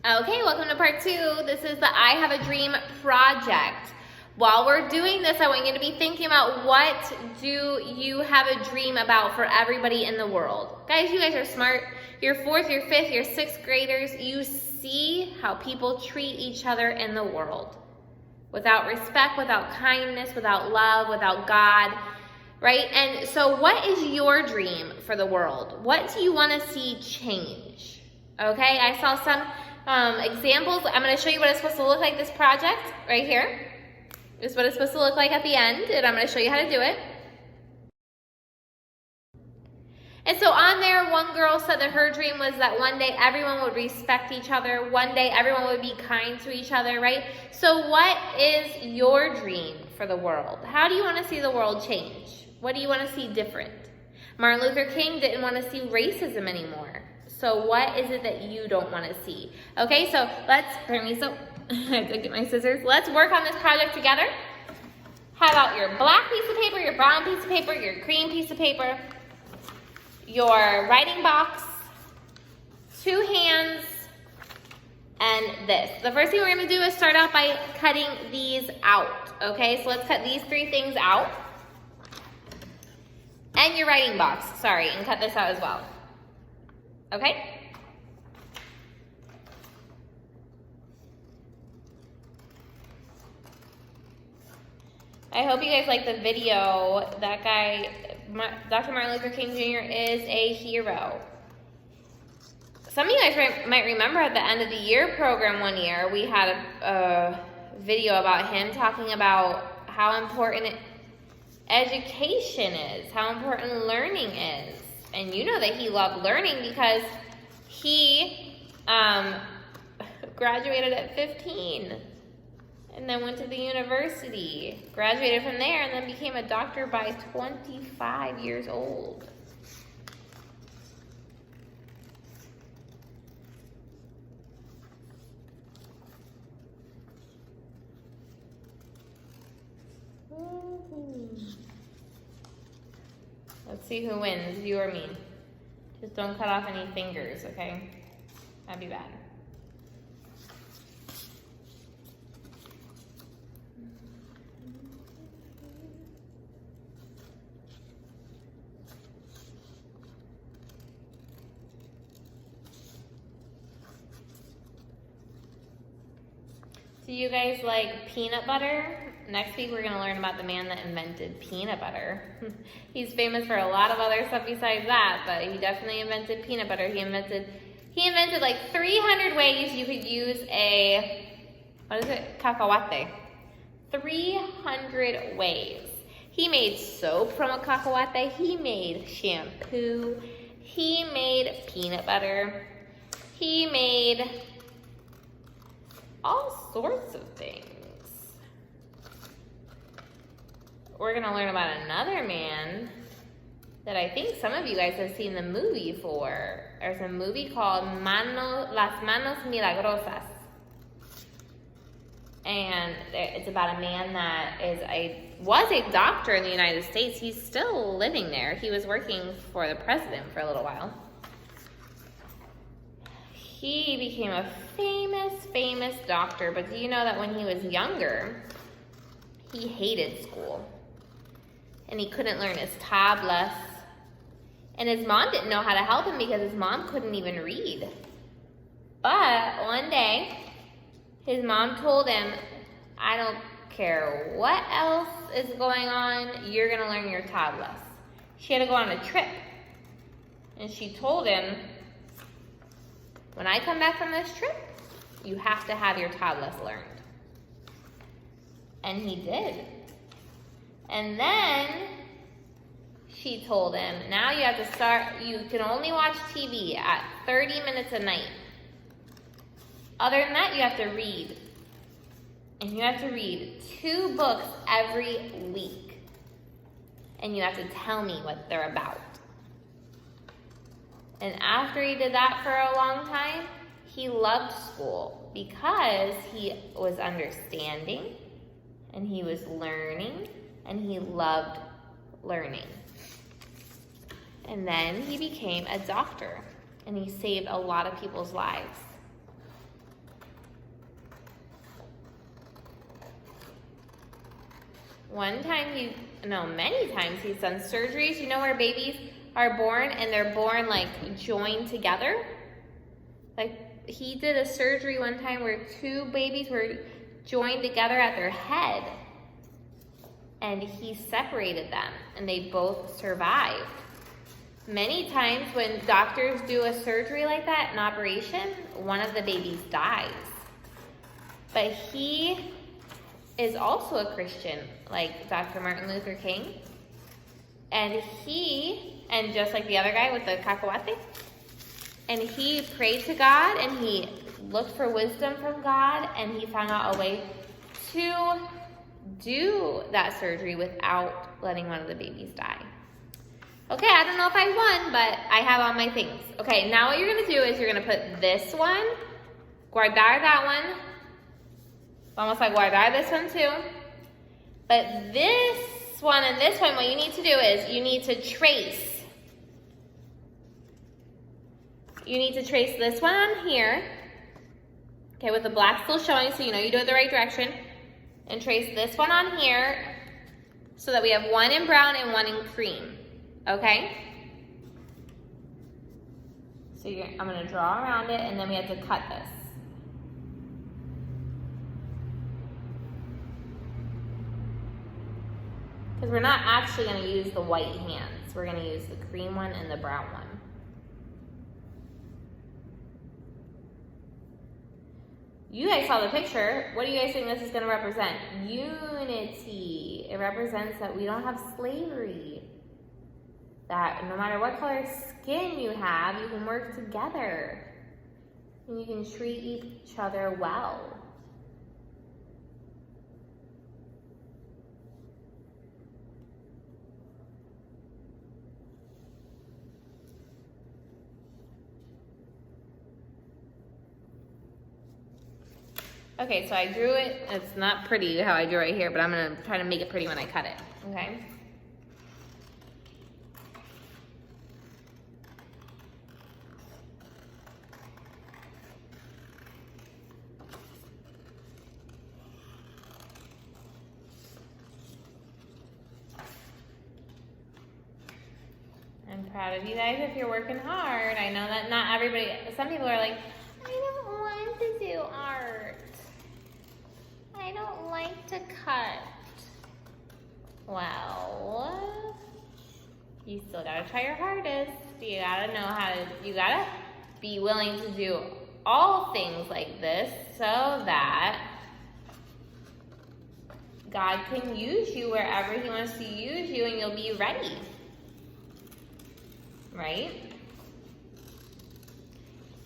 Okay, welcome to part 2. This is the I Have a Dream project. While we're doing this, I want you to be thinking about what do you have a dream about for everybody in the world. Guys, you guys are smart. You're 4th, you're 5th, you're 6th graders. You see how people treat each other in the world. Without respect, without kindness, without love, without God, right? And so what is your dream for the world? What do you want to see change? Okay, I saw some examples. I'm going to show you what it's supposed to look like, this project right here. This is what it's supposed to look like at the end, and I'm going to show you how to do it. And so on there, one girl said that her dream was that one day everyone would respect each other. One day everyone would be kind to each other, right? So what is your dream for the world? How do you want to see the world change? What do you want to see different? Martin Luther King didn't want to see racism anymore. So what is it that you don't want to see? Okay, so let's, I have to get my scissors. Let's work on this project together. Have out your black piece of paper, your brown piece of paper, your green piece of paper, your writing box, 2 hands, and this. The first thing we're going to do is start out by cutting these out. Okay, so let's cut these 3 things out. And your writing box, sorry, and cut this out as well. Okay? I hope you guys like the video. That guy, Dr. Martin Luther King Jr. is a hero. Some of you guys might remember at the end of the year program one year, we had a video about him talking about how important education is, how important learning is. And you know that he loved learning because he graduated at 15 and then went to the university, graduated from there, and then became a doctor by 25 years old. Let's see who wins, you or me. Just don't cut off any fingers, okay? That'd be bad. Do you guys like peanut butter? Next week we're going to learn about the man that invented peanut butter. He's famous for a lot of other stuff besides that, but he definitely invented peanut butter. He invented like 300 ways you could use cacahuate. 300 ways. He made soap from a cacahuate. He made shampoo. He made peanut butter. He made all sorts of things. We're going to learn about another man that I think some of you guys have seen the movie for. There's a movie called Las Manos Milagrosas. And it's about a man that was a doctor in the United States. He's still living there. He was working for the president for a little while. He became a famous doctor, but do you know that when he was younger, he hated school? And he couldn't learn his tablas. And his mom didn't know how to help him because his mom couldn't even read. But one day, his mom told him, I don't care what else is going on, you're going to learn your tablas. She had to go on a trip. And she told him, when I come back from this trip, you have to have your tablas learned. And he did. And then she told him, now you have to you can only watch TV at 30 minutes a night. Other than that, you have to read. And you have to read 2 books every week. And you have to tell me what they're about. And after he did that for a long time, he loved school because he was understanding and he was learning and he loved learning. And then he became a doctor and he saved a lot of people's lives. many times he's done surgeries. You know where babies are born and they're born like joined together? Like he did a surgery one time where two babies were joined together at their head and he separated them and they both survived. Many times when doctors do a surgery like that, an operation, one of the babies dies. But he is also a Christian, like Dr. Martin Luther King. And just like the other guy with the cacahuate, and he prayed to God and he looked for wisdom from God and he found out a way to do that surgery without letting one of the babies die. Okay, I don't know if I won, but I have all my things. Okay, now what you're going to do is you're going to put this one, guardar that one, vamos a guardar this one too. But this one and this one, what you need to do is you need to trace. You need to trace this one on here, okay, with the black still showing so you know you do it the right direction. And trace this one on here so that we have one in brown and one in cream, okay? So I'm gonna draw around it and then we have to cut this. Because we're not actually gonna use the white hands. We're gonna use the cream one and the brown one. You guys saw the picture. What do you guys think this is going to represent? Unity. It represents that we don't have slavery. That no matter what color skin you have, you can work together. And you can treat each other well. Okay, so I drew it. It's not pretty how I drew it here, but I'm going to try to make it pretty when I cut it, okay? I'm proud of you guys if you're working hard. I know that not everybody, some people are like, I don't want to do art. I don't like to cut. Well, you still gotta try your hardest. You gotta know you gotta be willing to do all things like this so that God can use you wherever He wants to use you and you'll be ready. Right?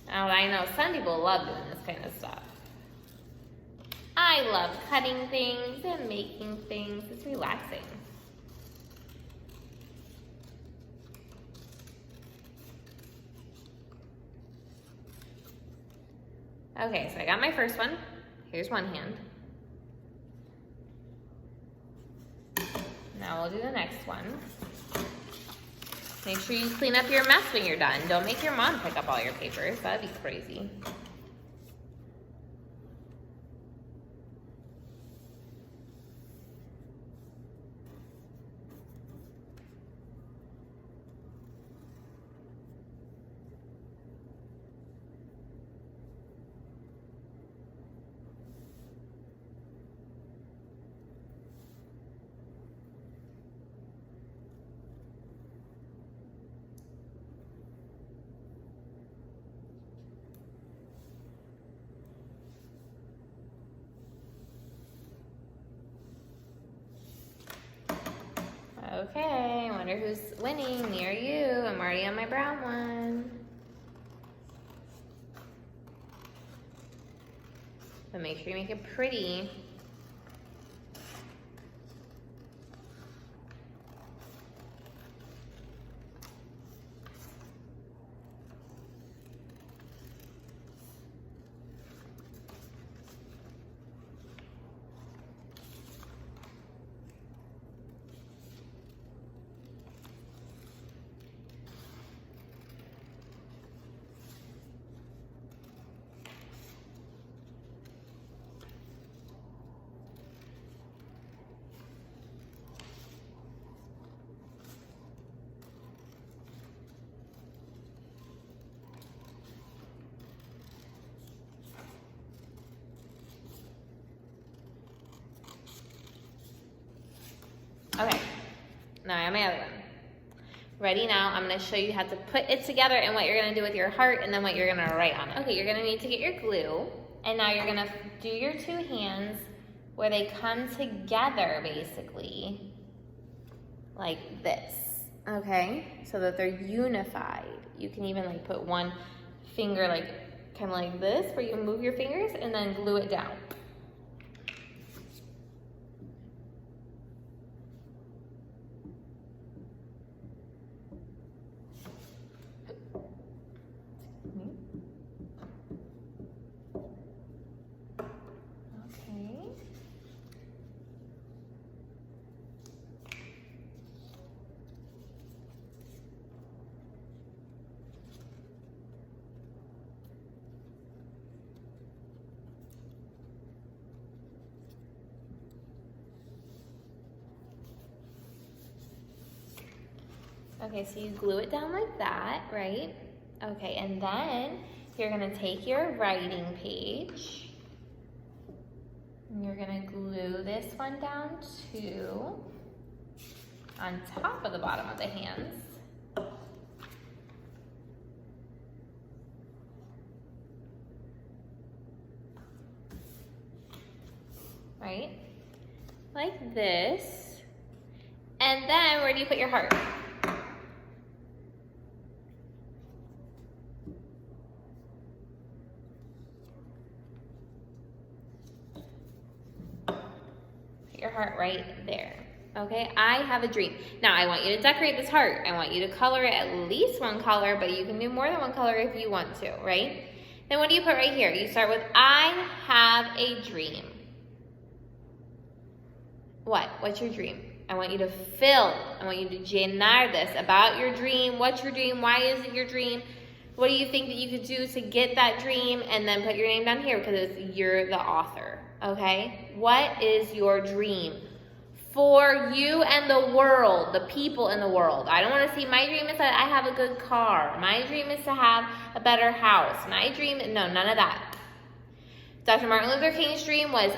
Now, I know some people love doing this kind of stuff. I love cutting things and making things. It's relaxing. Okay, so I got my first one. Here's one hand. Now we'll do the next one. Make sure you clean up your mess when you're done. Don't make your mom pick up all your papers. That'd be crazy. Okay, I wonder who's winning. Me or you? I'm already on my brown one. But make sure you make it pretty. Okay, now I have my other one. Ready now, I'm gonna show you how to put it together and what you're gonna do with your heart and then what you're gonna write on it. Okay, you're gonna need to get your glue, and now you're gonna do your two hands where they come together basically, like this, okay? So that they're unified. You can even like put one finger like, kind of like this, where you move your fingers and then glue it down. Okay, so you glue it down like that, right? Okay, and then you're gonna take your writing page and you're gonna glue this one down too, on top of the bottom of the hands. Right? Like this. And then where do you put your heart? Your heart right there. Okay, I have a dream. Now I want you to decorate this heart. I want you to color it at least one color, but you can do more than one color if you want to, right? Then what do you put right here? You start with, I have a dream. What? What's your dream? I want you to fill. I want you to llenar this about your dream. What's your dream? Why is it your dream? What do you think that you could do to get that dream? And then put your name down here because you're the author, okay? What is your dream for you and the world, the people in the world? I don't want to see, my dream is that I have a good car. My dream is to have a better house. My dream, no, none of that. Dr. Martin Luther King's dream was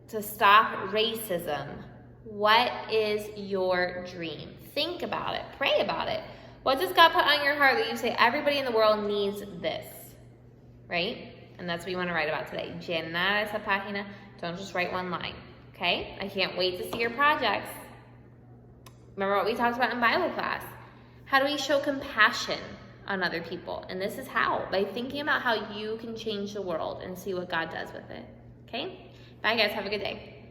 to stop racism. What is your dream? Think about it. Pray about it. What does God put on your heart that you say, everybody in the world needs this, right? And that's what you want to write about today. Llenar esa página. Don't just write one line, okay? I can't wait to see your projects. Remember what we talked about in Bible class? How do we show compassion on other people? And this is how, by thinking about how you can change the world and see what God does with it, okay? Bye guys, have a good day.